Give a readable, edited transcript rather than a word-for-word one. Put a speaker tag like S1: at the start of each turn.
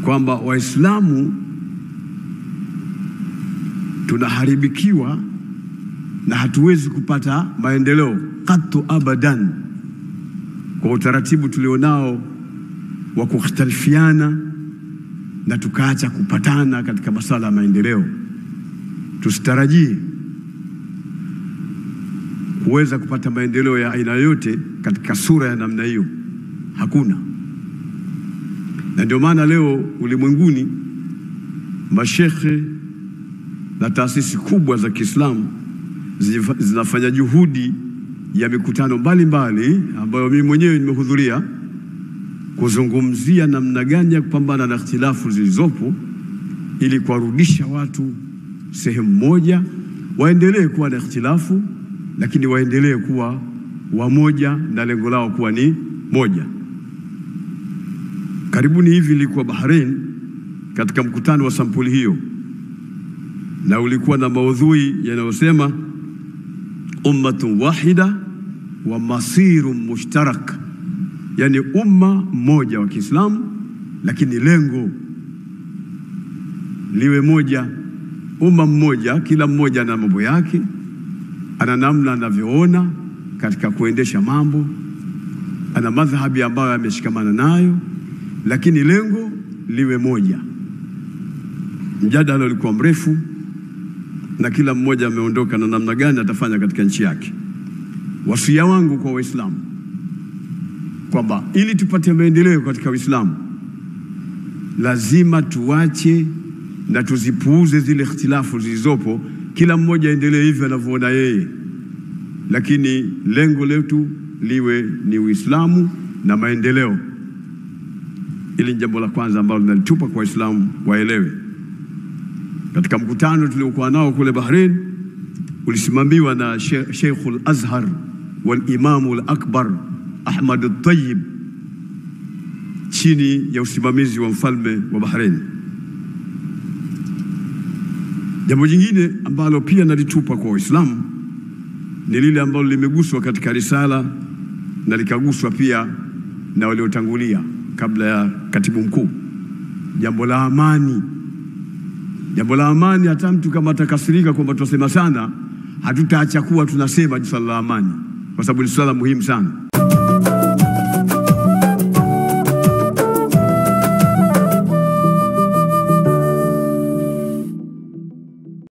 S1: kwamba Waislamu tunaharibikiwa na hatuwezi kupata maendeleo katu abadan kwa utaratibu tulionao wa kukhtalifiana na tukaacha kupatana katika masuala ya maendeleo. Tusitarajie kuweza kupata maendeleo ya aina yote katika sura ya namna hiyo, hakuna. Na ndio maana leo ulimwenguni mashekhe na taasisi kubwa za Kiislamu zinafanya juhudi ya mikutano mbalimbali ambayo mimi mwenyewe nimehudhuria, kuzungumzia namna gani ya kupambana na ikhtilafu zilizopo ili kuwarudisha watu sehemu moja, waendelee kuwa na ikhtilafu lakini waendelee kuwa wamoja na lengo lao kuwa ni moja. Karibuni hivi nilikuwa Bahrain katika mkutano wa sampuli hiyo, na ulikuwa na maudhui yanayosema ummatun wahida wa masirun mushtarak, yani umma mmoja wa Kiislamu lakini lengo liwe moja. Umma mmoja, kila mmoja ana mambo yake, ana namna anavyoona katika kuendesha mambo, ana madhhabi ambayo ameshikamana nayo, lakini lengo liwe moja. Mjadala ulikuwa mrefu na kila mmoja ameondoka na namna gani atafanya katika nchi yake. Wasia wangu kwa Waislamu kwamba ili tupate maendeleo katika Uislamu lazima tuache na tuzipuuze zile ikhtilafu zilizopo. Kila mmoja aendelee hivyo anavyoona yeye, lakini lengo letu liwe ni Uislamu na maendeleo. Ili jambo la kwanza ambalo nalitupa kwa Waislamu waelewe. Katika mkutano tuliokuwa nao kule Bahrain, ulisimamiwa na Sheikhul Azhar wal Imamul Akbar Ahmad al-Tayyib chini ya usimamizi wa mfalme wa Bahrain. Jambo jingine ambalo pia nalitupa kwa Waislamu ni lile ambalo limeguswa katika risala na likaguswa pia na waliotangulia kabla ya katibu mkuu, jambo la amani. Jambo la amani, hata mtu kama atakasirika kwamba tunasema sana, hatutaacha kuwa tunasema swala la amani, kwa sababu ni swala muhimu sana.